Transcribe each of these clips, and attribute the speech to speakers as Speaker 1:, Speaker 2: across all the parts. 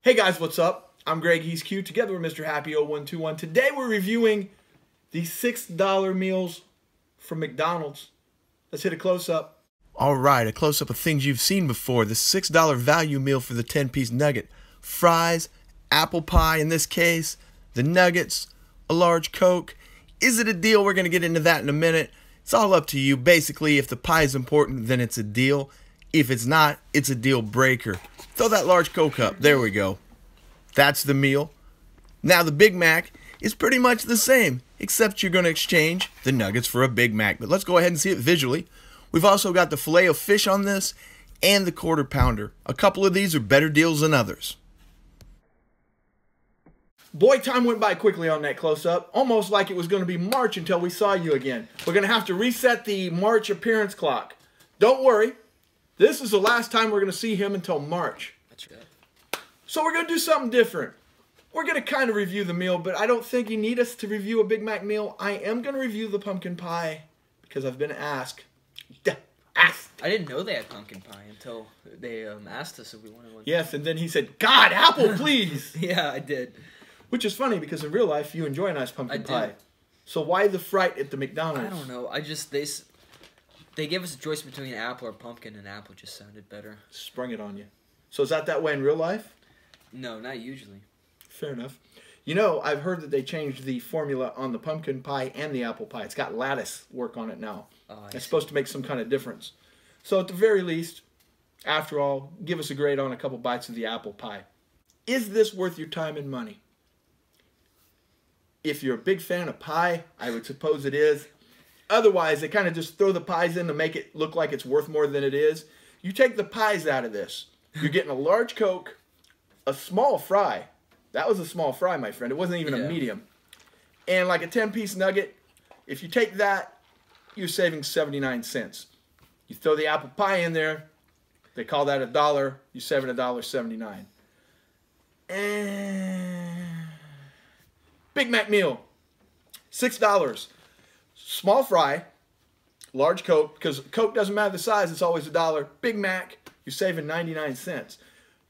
Speaker 1: Hey guys, what's up? I'm Greg, he's Q, together with Mr. Happy0121. Today we're reviewing the $6 meals from McDonald's. Let's hit a close-up. Alright, a close-up of things you've seen before. The $6 value meal for the 10-piece nugget. Fries, apple pie in this case, the nuggets, a large Coke. Is it a deal? We're going to get into that in a minute. It's all up to you. Basically, if the pie is important, then it's a deal. If it's not, it's a deal breaker. Throw that large Coke up. There we go. That's the meal. Now the Big Mac is pretty much the same, except you're going to exchange the nuggets for a Big Mac. But let's go ahead and see it visually. We've also got the Filet-O-Fish on this and the Quarter Pounder. A couple of these are better deals than others. Boy, time went by quickly on that close-up. Almost like it was going to be March until we saw you again. We're going to have to reset the March appearance clock. Don't worry. This is the last time we're going to see him until March.
Speaker 2: That's right.
Speaker 1: So we're going to do something different. We're going to kind of review the meal, but I don't think you need us to review a Big Mac meal. I am going to review the pumpkin pie because I've been asked.
Speaker 2: I didn't know they had pumpkin pie until they asked us if we wanted one.
Speaker 1: Yes, and then he said, God, apple, please.
Speaker 2: Yeah, I did.
Speaker 1: Which is funny because in real life, you enjoy a nice pumpkin pie.
Speaker 2: Do.
Speaker 1: So why the fright at the McDonald's?
Speaker 2: I don't know. They gave us a choice between apple or pumpkin, and apple just sounded better.
Speaker 1: Sprung it on you. So is that way in real life?
Speaker 2: No, not usually.
Speaker 1: Fair enough. You know, I've heard that they changed the formula on the pumpkin pie and the apple pie. It's got lattice work on it now.
Speaker 2: Oh,
Speaker 1: it's supposed to make some kind of difference. So at the very least, after all, give us a grade on a couple bites of the apple pie. Is this worth your time and money? If you're a big fan of pie, I would suppose it is. Otherwise, they kind of just throw the pies in to make it look like it's worth more than it is. You take the pies out of this. You're getting a large Coke, a small fry. That was a small fry, my friend. It wasn't even a medium. And like a 10-piece nugget, if you take that, you're saving 79 cents. You throw the apple pie in there, they call that $1, you're saving $1.79. And Big Mac meal, $6. Small fry, large Coke, because Coke doesn't matter the size, it's always $1. Big Mac, you're saving 99 cents.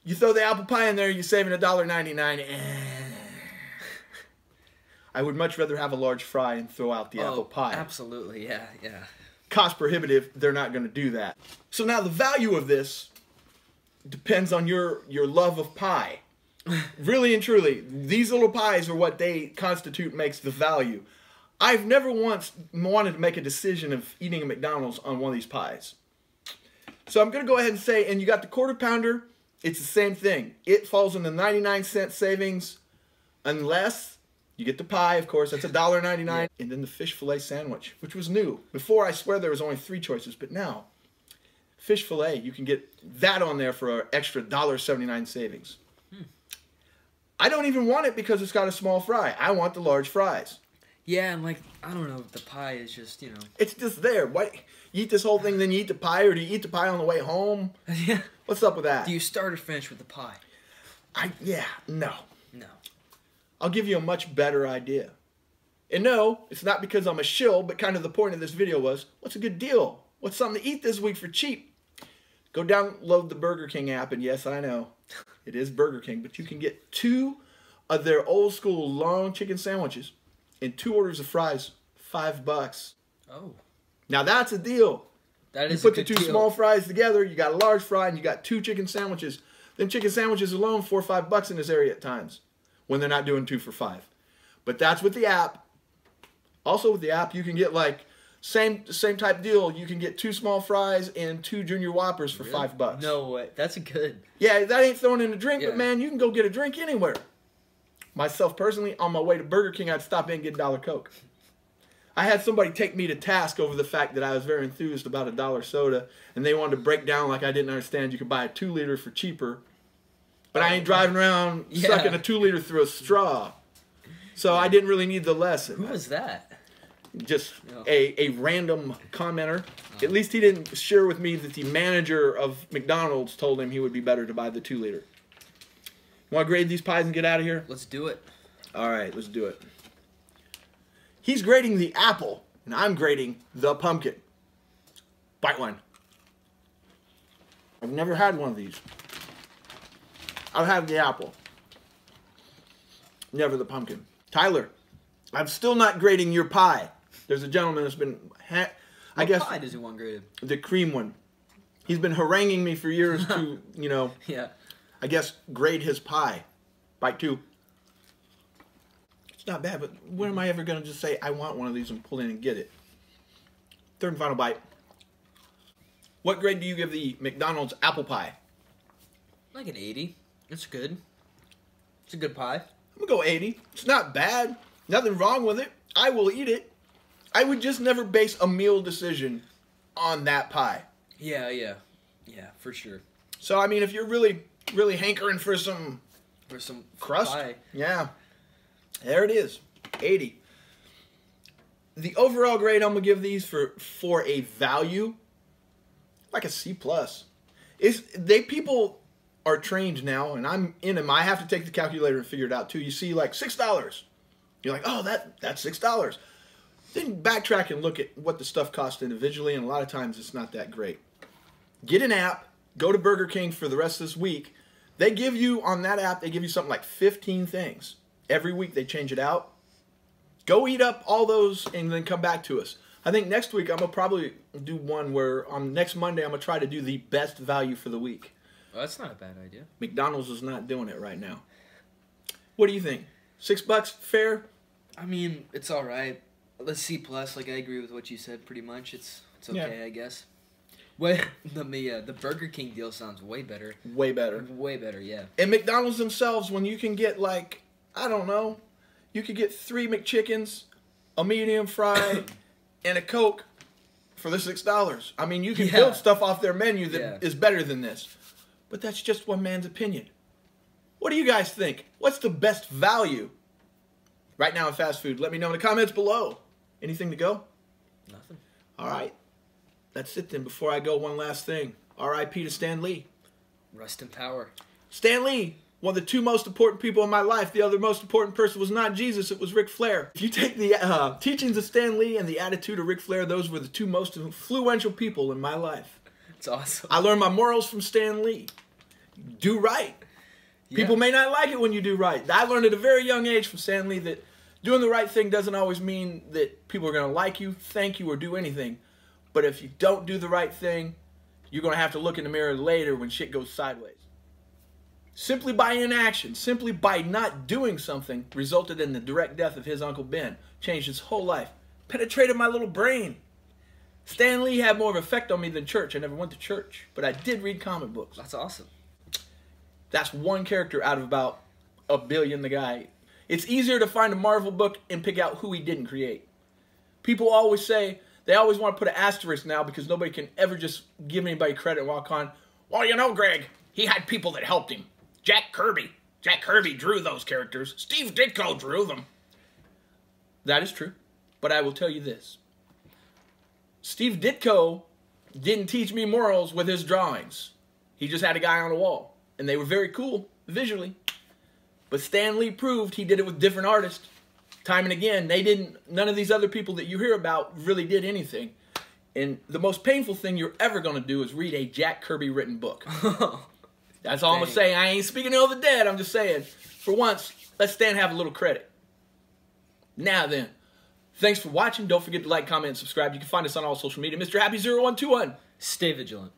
Speaker 1: You throw the apple pie in there, you're saving $1.99. I would much rather have a large fry and throw out the apple pie.
Speaker 2: Absolutely, yeah.
Speaker 1: Cost prohibitive, they're not going to do that. So now the value of this depends on your love of pie. Really and truly, these little pies are what they constitute makes the value. I've never once wanted to make a decision of eating at McDonald's on one of these pies. So I'm going to go ahead and say, and you got the Quarter Pounder, it's the same thing. It falls in the 99-cent savings unless you get the pie, of course, that's $1.99. Yeah. And then the fish fillet sandwich, which was new. Before, I swear there was only 3 choices, but now, fish fillet, you can get that on there for an extra $1.79 savings. I don't even want it because it's got a small fry. I want the large fries.
Speaker 2: Yeah, and I don't know, the pie is just,
Speaker 1: It's just there. What? You eat this whole thing, then you eat the pie, or do you eat the pie on the way home?
Speaker 2: Yeah.
Speaker 1: What's up with that?
Speaker 2: Do you start or finish with the pie?
Speaker 1: No.
Speaker 2: No.
Speaker 1: I'll give you a much better idea. And no, it's not because I'm a shill, but kind of the point of this video was, what's a good deal? What's something to eat this week for cheap? Go download the Burger King app, and yes, I know, it is Burger King, but you can get 2 of their old school long chicken sandwiches and 2 orders of fries, $5.
Speaker 2: Oh.
Speaker 1: Now that's a deal.
Speaker 2: That is
Speaker 1: you put the 2 small fries together, you got a large fry, and you got 2 chicken sandwiches. Them chicken sandwiches alone, $4 or $5 in this area at times, when they're not doing 2 for $5. But that's with the app. Also with the app, you can get same type deal. You can get 2 small fries and 2 Junior Whoppers for $5.
Speaker 2: No way. That's good.
Speaker 1: Yeah, that ain't throwing in a drink, but man, you can go get a drink anywhere. Myself personally, on my way to Burger King, I'd stop in and get $1 Coke. I had somebody take me to task over the fact that I was very enthused about a $1 soda, and they wanted to break down like I didn't understand you could buy a 2-liter for cheaper. But I ain't driving around sucking a 2-liter through a straw. So I didn't really need the lesson.
Speaker 2: Who was that?
Speaker 1: Just a random commenter. At least he didn't share with me that the manager of McDonald's told him he would be better to buy the 2-liter. Want to grade these pies and get out of here?
Speaker 2: Let's do it.
Speaker 1: All right, let's do it. He's grading the apple, and I'm grading the pumpkin. Bite one. I've never had one of these. I've had the apple. never the pumpkin. Tyler, I'm still not grading your pie. There's a gentleman that's been,
Speaker 2: I guess. What pie does he want graded?
Speaker 1: The cream one. He's been haranguing me for years to, you know,
Speaker 2: yeah.
Speaker 1: I guess grade his pie. Bite 2. It's not bad, but when am I ever going to just say, I want one of these and pull in and get it? Third and final bite. What grade do you give the McDonald's apple pie?
Speaker 2: Like an 80. It's good. It's a good pie.
Speaker 1: I'm going to go 80. It's not bad. Nothing wrong with it. I will eat it. I would just never base a meal decision on that pie.
Speaker 2: Yeah, for sure.
Speaker 1: So, I mean, if you're really, really hankering for some crust,
Speaker 2: pie.
Speaker 1: Yeah, there it is, 80. The overall grade I'm gonna give these for a value, like a C+. People are trained now, and I'm in them. I have to take the calculator and figure it out too. You see, like $6. You're like, oh, that's $6. Then backtrack and look at what the stuff costs individually, and a lot of times it's not that great. Get an app. Go to Burger King for the rest of this week. They give you, on that app, they give you something like 15 things. Every week they change it out. Go eat up all those and then come back to us. I think next week I'm going to probably do one where on next Monday I'm going to try to do the best value for the week.
Speaker 2: Well, that's not a bad idea.
Speaker 1: McDonald's is not doing it right now. What do you think? $6 fair?
Speaker 2: I mean, it's all right. Let's C+. Like, I agree with what you said pretty much. It's okay, yeah. I guess. Wait, the Burger King deal sounds way better.
Speaker 1: Way better.
Speaker 2: Way better, yeah.
Speaker 1: And McDonald's themselves, when you can get, like, I don't know, you could get 3 McChickens, a medium fry, and a Coke for the $6. I mean, you can build stuff off their menu that is better than this. But that's just one man's opinion. What do you guys think? What's the best value right now in fast food? Let me know in the comments below. Anything to go?
Speaker 2: Nothing.
Speaker 1: All right. That's it then. Before I go, one last thing. R.I.P. to Stan Lee.
Speaker 2: Rest in power.
Speaker 1: Stan Lee, one of the 2 most important people in my life. The other most important person was not Jesus, it was Ric Flair. If you take the teachings of Stan Lee and the attitude of Ric Flair, those were the 2 most influential people in my life.
Speaker 2: It's awesome.
Speaker 1: I learned my morals from Stan Lee. Do right. Yeah. People may not like it when you do right. I learned at a very young age from Stan Lee that doing the right thing doesn't always mean that people are going to like you, thank you, or do anything. But if you don't do the right thing, you're going to have to look in the mirror later when shit goes sideways. Simply by inaction, simply by not doing something, resulted in the direct death of his Uncle Ben. Changed his whole life. Penetrated my little brain. Stan Lee had more of an effect on me than church. I never went to church, but I did read comic books.
Speaker 2: That's awesome.
Speaker 1: That's one character out of about a billion the guy. It's easier to find a Marvel book and pick out who he didn't create. People always say, they always want to put an asterisk now because nobody can ever just give anybody credit and walk on. Well, you know, Greg, he had people that helped him. Jack Kirby drew those characters. Steve Ditko drew them. That is true. But I will tell you this. Steve Ditko didn't teach me morals with his drawings. He just had a guy on the wall. And they were very cool visually. But Stan Lee proved he did it with different artists. Time and again, none of these other people that you hear about really did anything. And the most painful thing you're ever going to do is read a Jack Kirby written book. That's all I'm going to say. I ain't speaking ill of the dead. I'm just saying, for once, let Stan have a little credit. Now then, thanks for watching. Don't forget to like, comment, and subscribe. You can find us on all social media. Mr. Happy 0121.
Speaker 2: Stay vigilant.